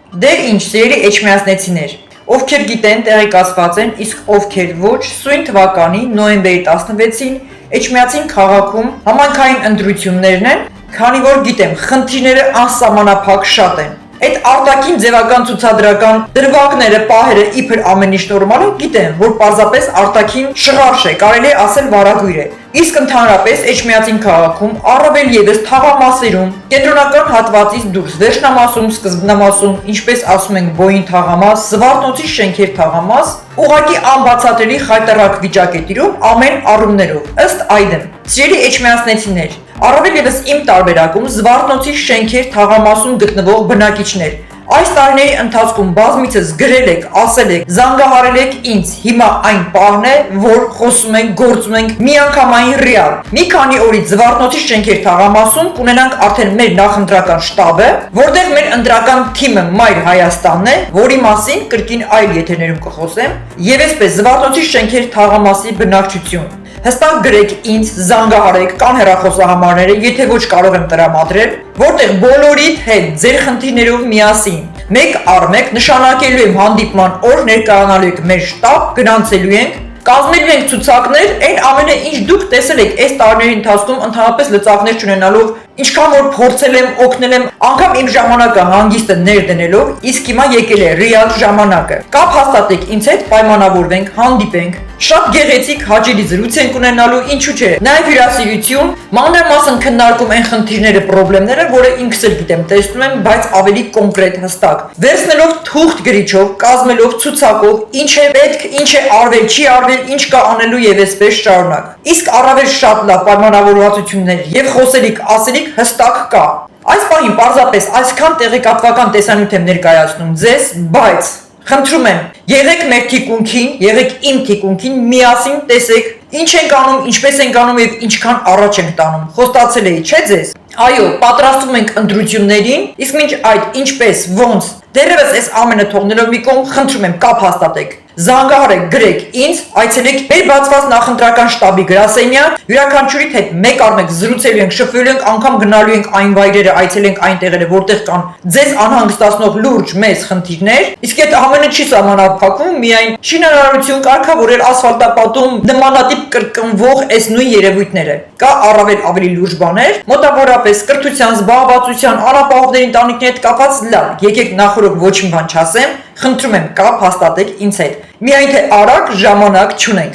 Դե ինչ, սիրելի էջմիածնեցիներ, ովքեր գիտեն, տեղեկացված են, իսկ ովքեր ոչ, սույն թվականի նոյեմբերի 16-ին Էջմիածին քաղաքում համայնքային ընտրություններն են, քանի որ գիտեմ, խնդիրները անսահմանափակ շատ են։ Այդ արտաքին ձևական ցուցադրական դրվագները, պահերը իբր ամեն ինչ նորմալ է, գիտեմ, որ պարզապես արտաքին շղարշ է, կարելի է ասել վարագույր է։ Իսկ ընդհանրապես Էջմիածին քաղաքում, առավել ևս թաղամասերում, կենտրոնական հատվածից դուրս վերջնամասում, սկզբնամասում, ինչպես ասում ենք բոյին թաղամաս, Զվարթնոցի շենքեր թաղամաս, ուղղակի անբացատրելի խայտառակ վիճակ է տիրում ամեն առումներով։ Ըստ այդմ, սիրելի էջմիածնեցիներ, առավել ևս իմ տարբերակում Զվարթնոցի շենքեր թաղամասում գտնվող բնակիչներ, այս տարիների ընթացքում բազմիցս գրել եք, ասել եք, զանգահարել եք ինձ, հիմա այն պահն է, որ խոսում ենք, գործում ենք միանգամայն ռեալ։ Մի քանի օրից Զվարթնոցի շենքեր թաղամասում կունենանք արդեն մեր նախընտրական շտաբը, որտեղ մեր ընտրական թիմը Մայր Հայաստանն է, որի մասին կրկին այլ եթերներում կխոսեմ, եւ այսպես Զվարթնոցի շենքեր թաղամասի բնակչություն։ Հստակ գրեք ինձ, զանգահարեք, կան հեռախոսահամարները, եթե ոչ կարող եմ տրամադրել, որտեղ բոլորիդ հետ ձեր խնդիրներով միասին մեկ առ մեկ նշանակելու եմ հանդիպման օր, ներկայանալու եք մեր շտաբ, գնացելու ենք, կազմելու ենք ցուցակներ, այն ամենը ինչ դուք տեսել եք այս տարիների ընթացքում ընդհանրապես լծակներ չունենալով, ինչքան որ փորձել եմ, օգնել եմ, անգամ իմ ժամանակը հանգիստը ներդնելով, իսկ հիմա եկել է ռեալ ժամանակը։ Կապ հաստատեք ինձ հետ, պայմանավորվենք, հանդիպենք։ Շատ գեղեցիկ հաճելի զրույց ունենալու, ինչու՞ չէ, նաև հյուրասիրություն, մանրամասն քննարկում են խնդիրները, խնդիրները, որը ինքս էլ գիտեմ, տեսնում եմ, բայց ավելի կոնկրետ, հստակ։ Վերցնելով թուղթ գրիչով, կազմելով ցուցակով, ինչ է պետք, ինչ է արվել, չի արվել, ինչ կա անելու եւ այսպես շարունակ։ Իսկ առավել շատ լավ պայմանավորվածություններ եւ խոսելիք, ասելիք հստակ կա։ Այս պահին պարզապես այսքան տեղեկատվական տեսանյութ եմ ներկայացնում ձեզ, բայց խնդրում եմ, եղեք մեր թիկունքին, եղեք իմ թիկունքին, միասին տեսեք, ինչ ենք անում, ինչպես ենք անում եւ ինչքան առաջ ենք տանում։ Խոստացել էի, չէ՞ ձեզ։ Այո, պատրաստվում ենք ընտրություններին, իսկ մինչ այդ ինչպես, ոնց, դերևս այս ամենը թողնելով մի կողմ, խնդրում եմ կապ հաստատեք։ Զանգահարեք, գրեք ինձ, այցելեք մեր բացված նախընտրական շտաբի գրասենյակ, յուրաքանչյուրիդ հետ մեկ առ մեկ զրուցելու ենք, շփվելու ենք, անգամ գնալու ենք այն վայրերը, այցելենք այն տեղերը, որտեղ կան ձեզ անհանգստացնող լուրջ մեծ խնդիրներ, իսկ այդ ամենը չի սահմանափակվում միայն շինարարություն, կարգավորել, ասֆալտապատում, նմանատիպ կրկնվող այս նույն երևույթները։ Կա առավել ավելի լուրջ բաներ, մոտավորապես կրթության, զբաղվածության, անապահովների ընտանիքների հետ կապված լավ, եկեք նախորդ ոչ մի բան չասեմ, խնդրում եմ կապ հաստատեք ինձ հետ։ Միայն թե արագ ժամանակ չունենք։